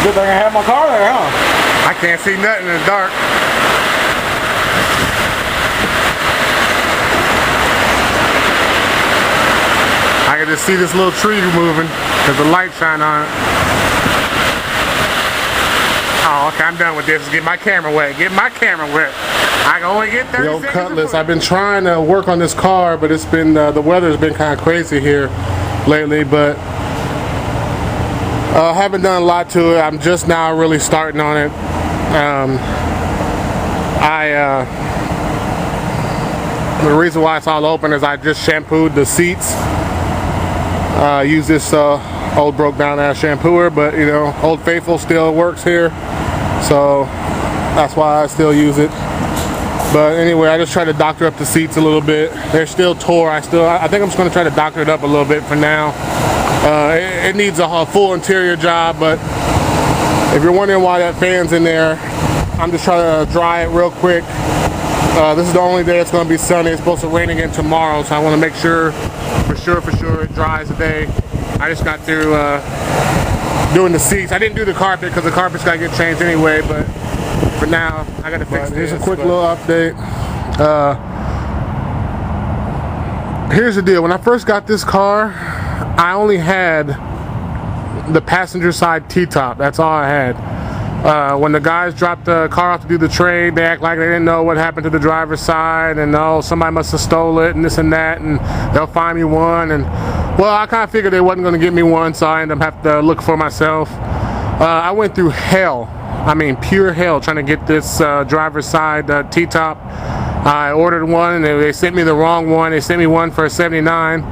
Good thing I have my car there, huh? I can't see nothing in the dark. I can just see this little tree moving because the light shine on it. Oh, okay, I'm done with this. Get my camera wet. Get my camera wet. I can only get 30 seconds. Cutlass. I've been trying to work on this car, but it's been the weather's been kind of crazy here lately. But I haven't done a lot to it. I'm just now really starting on it. The reason why it's all open is I just shampooed the seats. Use this old broke down ass shampooer, but you know, Old Faithful still works here, so that's why I still use it. But anyway, I just try to doctor up the seats a little bit. They're still tore. I think I'm just going to try to doctor it up a little bit for now. It needs a full interior job, but if you're wondering why that fan's in there, I'm just trying to dry it real quick. This is the only day it's going to be sunny. It's supposed to rain again tomorrow, so I want to make sure for sure it dries today. I just got through doing the seats. I didn't do the carpet because the carpet's got to get changed anyway, but for now I got to fix it. Here's a quick little update. Here's the deal. When I first got this car, I only had the passenger side T-top. That's all I had. When the guys dropped the car off to do the trade, they act like they didn't know what happened to the driver's side, and oh, somebody must have stole it and this and that, and they'll find me one. And well, I kind of figured they wasn't going to give me one, so I ended up having to look for myself. I went through hell. I mean pure hell trying to get this driver's side T-top. I ordered one and they sent me the wrong one. They sent me one for a 79,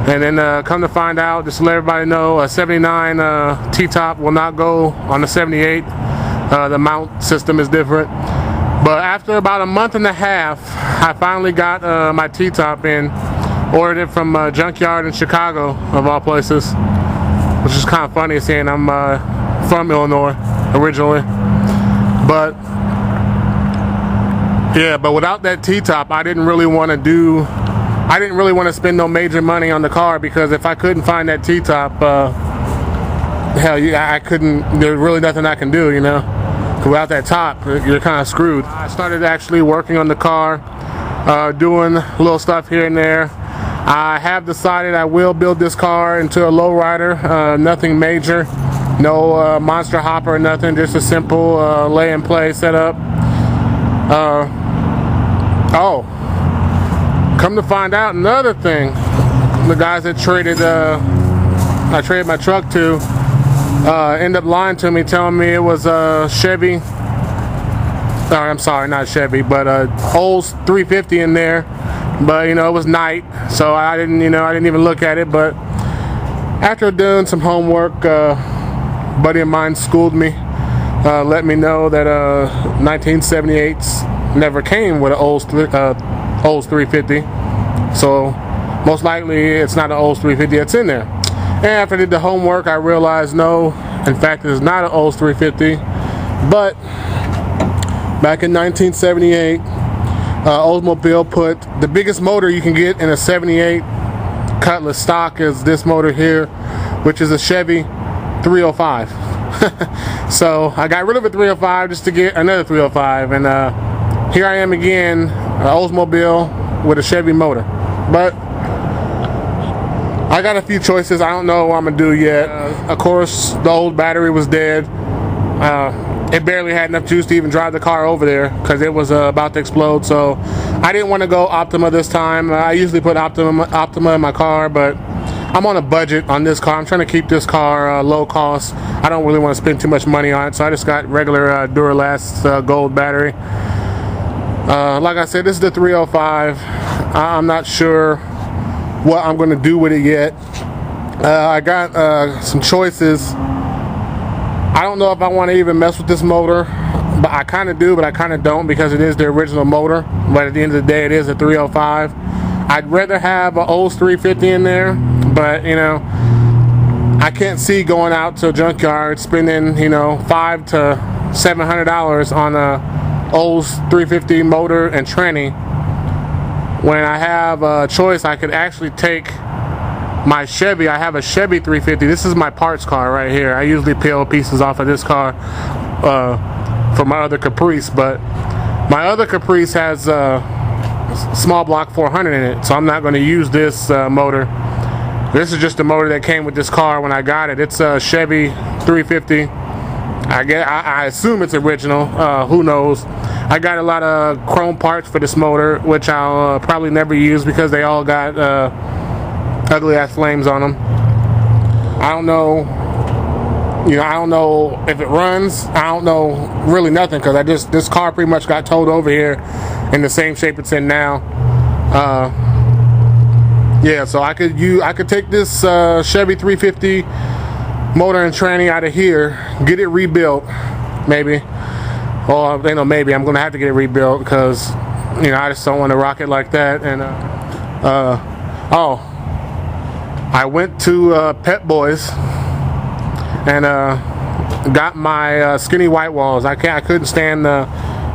and then come to find out, just to let everybody know, a 79 T-top will not go on the 78. The mount system is different. But after about a month and a half, I finally got my T-top in. Ordered it from a junkyard in Chicago, of all places, which is kind of funny seeing I'm from Illinois originally. But yeah, but without that T-top, I didn't really want to spend no major money on the car, because if I couldn't find that T-top, hell, I couldn't. There's really nothing I can do, you know. Without that top, you're kind of screwed. I started actually working on the car, doing little stuff here and there. I have decided I will build this car into a lowrider, nothing major, no monster hopper or nothing, just a simple lay and play setup. Oh, come to find out, another thing, the guys that I traded my truck to end up lying to me, telling me it was a Chevy. I'm sorry, not Chevy, but Olds 350 in there. But you know, it was night, so I didn't even look at it. But after doing some homework, a buddy of mine schooled me, let me know that 1978s never came with an Olds 350. So most likely it's not an Olds 350 that's in there. And after I did the homework, I realized no, in fact, it's not an Olds 350. But back in 1978, Oldsmobile put the biggest motor you can get in a 78 Cutlass stock is this motor here, which is a Chevy 305. So I got rid of a 305 just to get another 305, and here I am again, Oldsmobile with a Chevy motor. But I got a few choices. I don't know what I'm gonna do yet. Of course, the old battery was dead. It barely had enough juice to even drive the car over there because it was about to explode. So I didn't want to go Optima this time. I usually put Optima in my car, but I'm on a budget on this car. I'm trying to keep this car low cost. I don't really want to spend too much money on it, so I just got regular Duralast gold battery. Like I said, this is the 305. I'm not sure what I'm going to do with it yet. I got some choices. I don't know if I want to even mess with this motor, but I kind of do, but I kind of don't, because it is the original motor. But at the end of the day, it is a 305. I'd rather have an Olds 350 in there, but you know, I can't see going out to a junkyard spending, you know, $500 to $700 on a Olds 350 motor and tranny, when I have a choice. I could actually take my Chevy. I have a Chevy 350. This is my parts car right here. I usually peel pieces off of this car for my other Caprice, but my other Caprice has small block 400 in it, so I'm not going to use this motor. This is just the motor that came with this car when I got it. It's a Chevy 350. I assume it's original. Who knows? I got a lot of chrome parts for this motor, which I'll probably never use because they all got ugly ass flames on them. I don't know. You know, I don't know if it runs. I don't know really nothing because this car pretty much got towed over here in the same shape it's in now. Yeah, so I could take this Chevy 350 motor and tranny out of here, get it rebuilt, maybe. Or you know, maybe I'm gonna have to get it rebuilt because you know I just don't want to rock it like that. And oh, I went to Pep Boys and got my skinny white walls. I couldn't stand the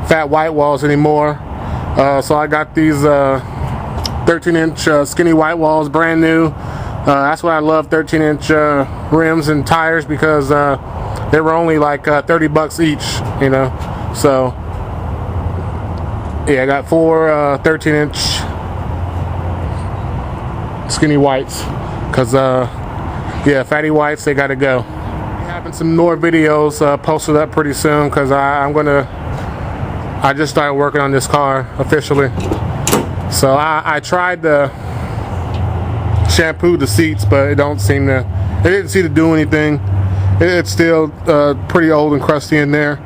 fat white walls anymore, so I got these 13-inch skinny white walls, brand new. That's why I love 13-inch rims and tires because they were only like 30 bucks each, you know. So yeah, I got 4 13-inch skinny whites because yeah, fatty whites, they gotta go. Having some more videos posted up pretty soon because I just started working on this car officially. So I tried to shampoo the seats, but it didn't seem to do anything. It's still pretty old and crusty in there.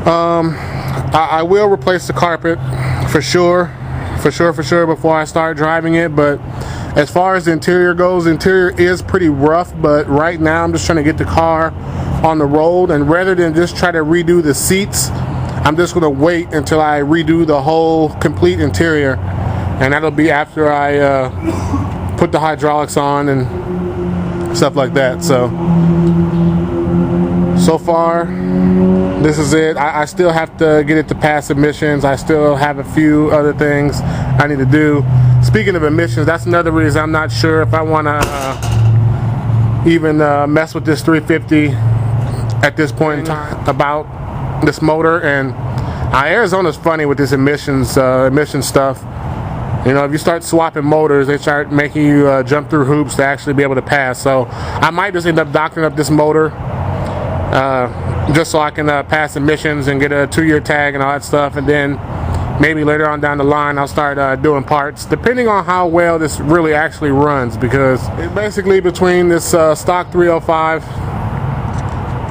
I will replace the carpet for sure before I start driving it. But as far as the interior goes, the interior is pretty rough. But right now I'm just trying to get the car on the road, and rather than just try to redo the seats, I'm just going to wait until I redo the whole complete interior, and that'll be after I put the hydraulics on and stuff like that. So far, this is it. I still have to get it to pass emissions. I still have a few other things I need to do. Speaking of emissions, that's another reason I'm not sure if I want to even mess with this 350 at this point in time about this motor. And Arizona's funny with this emissions stuff. You know, if you start swapping motors, they start making you jump through hoops to actually be able to pass. So I might just end up doctoring up this motor just so I can pass emissions and get a 2-year tag and all that stuff. And then maybe later on down the line I'll start doing parts, depending on how well this really actually runs, because it's basically between this stock 305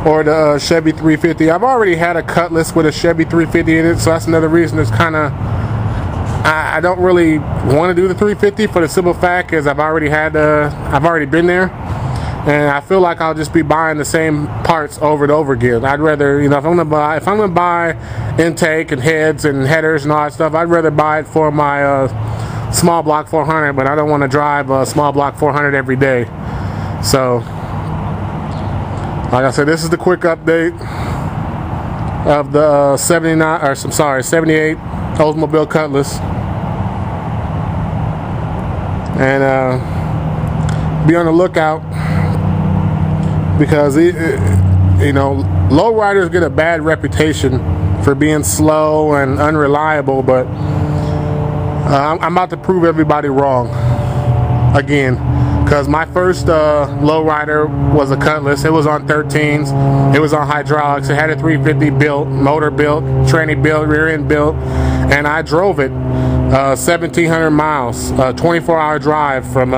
or the Chevy 350. I've already had a Cutlass with a Chevy 350 in it, so that's another reason it's kind of, I don't really want to do the 350 for the simple fact is I've already been there, and I feel like I'll just be buying the same parts over and over again. I'd rather, you know, if I'm gonna buy intake and heads and headers and all that stuff, I'd rather buy it for my small block 400, but I don't want to drive a small block 400 every day. So like I said, this is the quick update of the 78 Oldsmobile Cutlass. And be on the lookout, because you know, lowriders get a bad reputation for being slow and unreliable, but I'm about to prove everybody wrong again. Because my first lowrider was a Cutlass. It was on 13s. It was on hydraulics. It had a 350 built, motor built, tranny built, rear end built, and I drove it 1,700 miles, 24-hour drive from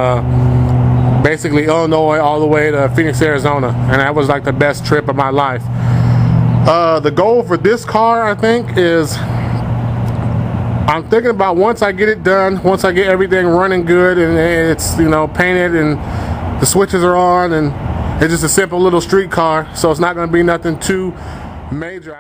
basically Illinois all the way to Phoenix, Arizona, and that was like the best trip of my life. The goal for this car, I think, is I'm thinking about once I get it done, once I get everything running good and it's, you know, painted and the switches are on and it's just a simple little street car, so it's not going to be nothing too major.